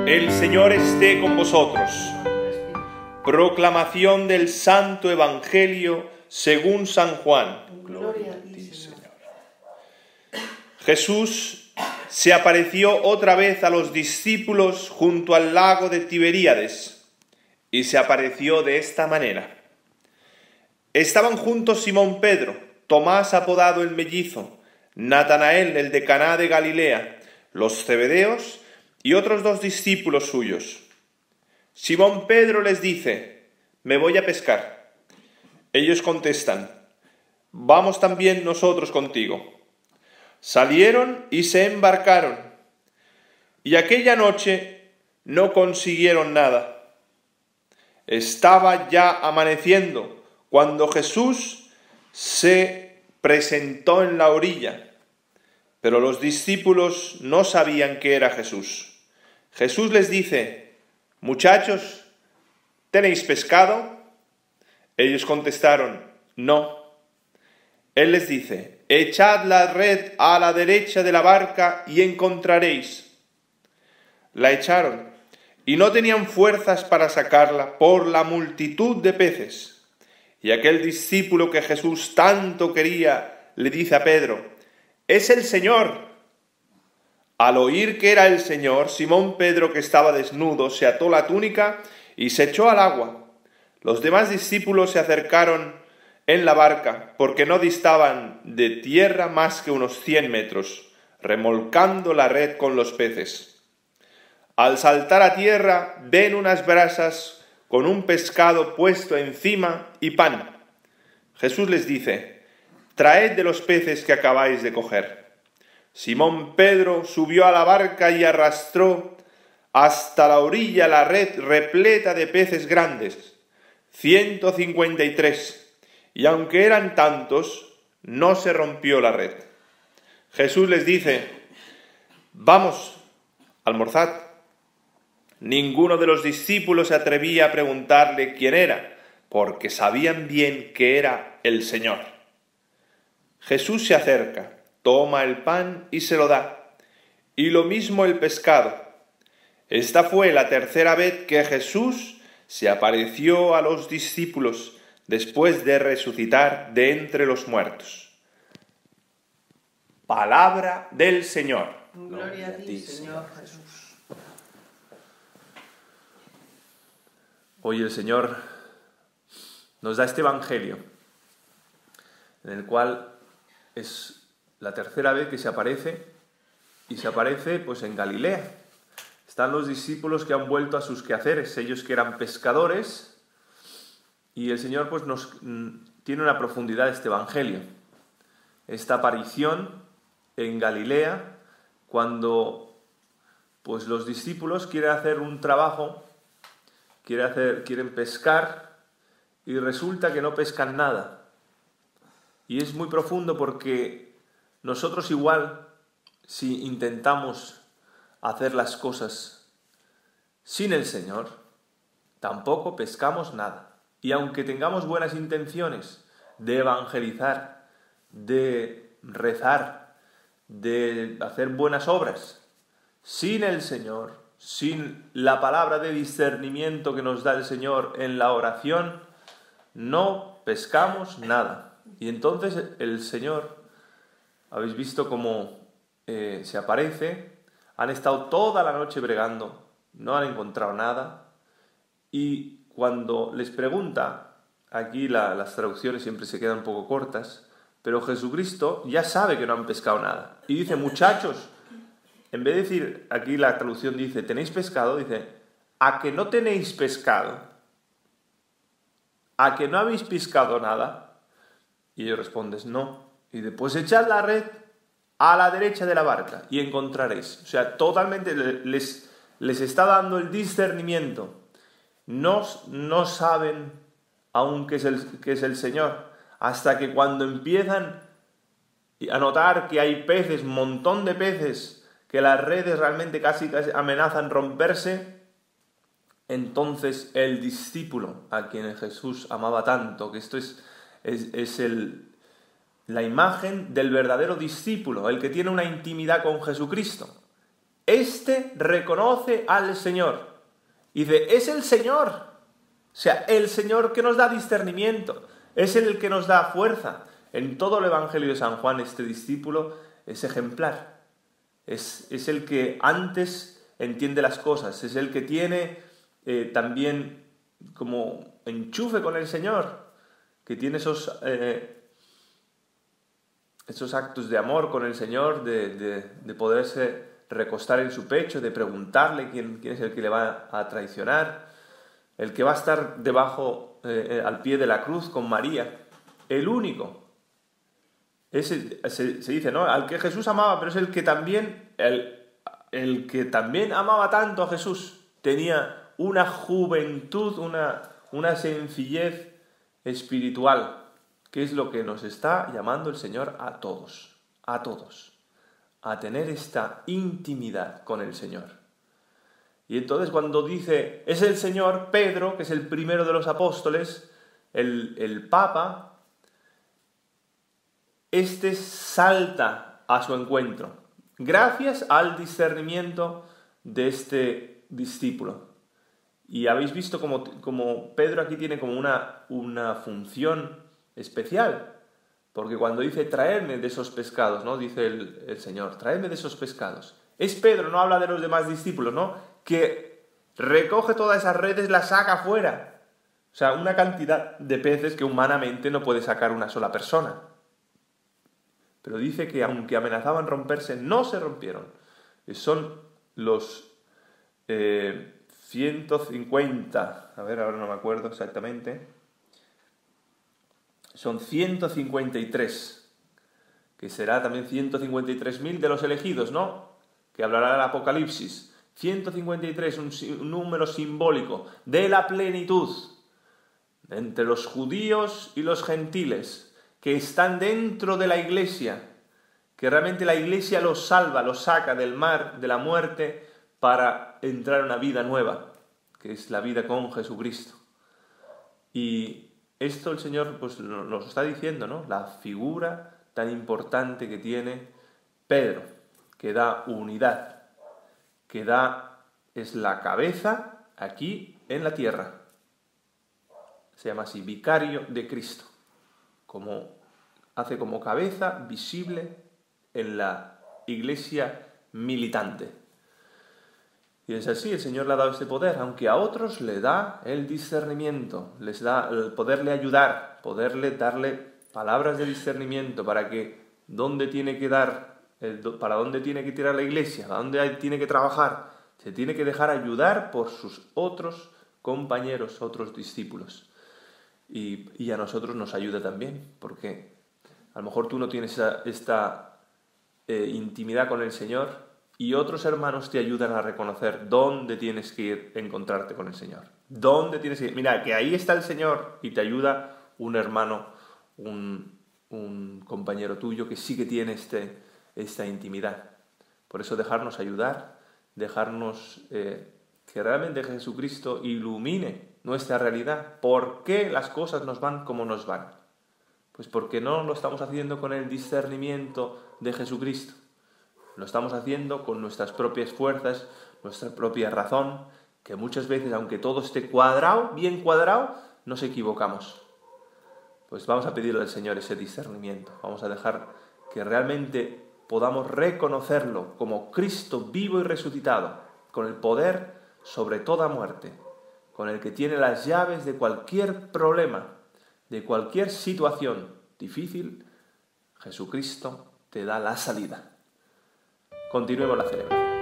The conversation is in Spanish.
El Señor esté con vosotros. Proclamación del Santo Evangelio según San Juan. Gloria a ti, Señor. Jesús se apareció otra vez a los discípulos junto al lago de Tiberíades, y se apareció de esta manera. Estaban juntos Simón Pedro, Tomás apodado el Mellizo, Natanael el de Caná de Galilea, los Zebedeos y otros 2 discípulos suyos. Simón Pedro les dice: «Me voy a pescar». Ellos contestan: «Vamos también nosotros contigo». Salieron y se embarcaron, y aquella noche no consiguieron nada. Estaba ya amaneciendo cuando Jesús se presentó en la orilla, pero los discípulos no sabían que era Jesús. Jesús les dice: «Muchachos, ¿tenéis pescado?». Ellos contestaron: «No». Él les dice: «Echad la red a la derecha de la barca y encontraréis». La echaron y no tenían fuerzas para sacarla por la multitud de peces. Y aquel discípulo que Jesús tanto quería le dice a Pedro: «Es el Señor». Al oír que era el Señor, Simón Pedro, que estaba desnudo, se ató la túnica y se echó al agua. Los demás discípulos se acercaron en la barca, porque no distaban de tierra más que unos 100 metros, remolcando la red con los peces. Al saltar a tierra, ven unas brasas con un pescado puesto encima y pan. Jesús les dice: «Traed de los peces que acabáis de coger». Simón Pedro subió a la barca y arrastró hasta la orilla la red repleta de peces grandes, 153, y aunque eran tantos, no se rompió la red. Jesús les dice: «Vamos, almorzad». Ninguno de los discípulos se atrevía a preguntarle quién era, porque sabían bien que era el Señor. Jesús se acerca, toma el pan y se lo da, y lo mismo el pescado. Esta fue la 3ª vez que Jesús se apareció a los discípulos después de resucitar de entre los muertos. Palabra del Señor. Gloria a ti, Señor Jesús. Hoy el Señor nos da este Evangelio, en el cual es la 3ª vez que se aparece, y se aparece pues en Galilea. Están los discípulos que han vuelto a sus quehaceres, ellos que eran pescadores, y el Señor pues tiene una profundidad este Evangelio. Esta aparición en Galilea, cuando pues los discípulos quieren hacer un trabajo, quieren pescar, y resulta que no pescan nada. Y es muy profundo porque nosotros igual, si intentamos hacer las cosas sin el Señor, tampoco pescamos nada. Y aunque tengamos buenas intenciones de evangelizar, de rezar, de hacer buenas obras, sin el Señor, sin la palabra de discernimiento que nos da el Señor en la oración, no pescamos nada. Y entonces el Señor, habéis visto cómo se aparece, han estado toda la noche bregando, no han encontrado nada, y cuando les pregunta, aquí las traducciones siempre se quedan un poco cortas, pero Jesucristo ya sabe que no han pescado nada, y dice: «Muchachos», en vez de decir, aquí la traducción dice «¿tenéis pescado?», dice «¿A que no tenéis pescado? ¿A que no habéis pescado nada?». Y ellos responden: «No». Y después echad la red a la derecha de la barca y encontraréis. O sea, totalmente les está dando el discernimiento. No saben aún qué es el Señor, hasta que cuando empiezan a notar que hay peces, un montón de peces, que las redes realmente casi amenazan romperse, entonces el discípulo a quien Jesús amaba tanto, que esto es la imagen del verdadero discípulo, el que tiene una intimidad con Jesucristo. este reconoce al Señor. Y dice, es el Señor. O sea, el Señor que nos da discernimiento. Es el que nos da fuerza. En todo el Evangelio de San Juan, este discípulo es ejemplar. Es el que antes entiende las cosas. Es el que tiene también como enchufe con el Señor. Que tiene esos actos de amor con el Señor, de poderse recostar en su pecho, de preguntarle quién es el que le va a traicionar, el que va a estar debajo, al pie de la cruz con María, el único. Se dice, ¿no? Al que Jesús amaba, pero es el que también, el que también amaba tanto a Jesús, tenía una juventud, una sencillez espiritual, que es lo que nos está llamando el Señor a todos, a tener esta intimidad con el Señor. Y entonces cuando dice, es el Señor, Pedro, que es el primero de los apóstoles, el Papa, este salta a su encuentro, gracias al discernimiento de este discípulo. Y habéis visto como Pedro aquí tiene como una función especial, porque cuando dice traedme de esos pescados, ¿no? Dice el Señor, traedme de esos pescados. Es Pedro, no habla de los demás discípulos, ¿no? Que recoge todas esas redes, las saca fuera. O sea, una cantidad de peces que humanamente no puede sacar una sola persona. Pero dice que aunque amenazaban romperse, no se rompieron. Son los 150, a ver, ahora no me acuerdo exactamente, son 153, que será también 153.000 de los elegidos, ¿no? Que hablará el Apocalipsis. 153, un número simbólico de la plenitud entre los judíos y los gentiles, que están dentro de la Iglesia, que realmente la Iglesia los salva, los saca del mar, de la muerte, para entrar en una vida nueva, que es la vida con Jesucristo. Y esto el Señor pues nos está diciendo, ¿no? La figura tan importante que tiene Pedro, que da unidad, es la cabeza aquí en la tierra. Se llama así, vicario de Cristo. Hace como cabeza visible en la iglesia militante. Y es así, el Señor le ha dado este poder, aunque a otros le da el discernimiento, les da el poderle ayudar, poderle darle palabras de discernimiento para que dónde tiene que para dónde tiene que tirar la iglesia, para dónde tiene que trabajar, se tiene que dejar ayudar por sus otros compañeros, otros discípulos. Y a nosotros nos ayuda también, porque a lo mejor tú no tienes esta intimidad con el Señor, y otros hermanos te ayudan a reconocer dónde tienes que ir a encontrarte con el Señor. ¿Dónde tienes que ir? Mira, que ahí está el Señor, y te ayuda un hermano, un compañero tuyo que sí que tiene esta intimidad. Por eso dejarnos ayudar, dejarnos que realmente Jesucristo ilumine nuestra realidad. ¿Por qué las cosas nos van como nos van? Pues porque no lo estamos haciendo con el discernimiento de Jesucristo. Lo estamos haciendo con nuestras propias fuerzas, nuestra propia razón, que muchas veces, aunque todo esté cuadrado, bien cuadrado, nos equivocamos. Pues vamos a pedirle al Señor ese discernimiento. Vamos a dejar que realmente podamos reconocerlo como Cristo vivo y resucitado, con el poder sobre toda muerte, con el que tiene las llaves de cualquier problema, de cualquier situación difícil. Jesucristo te da la salida. Continuemos la celebración.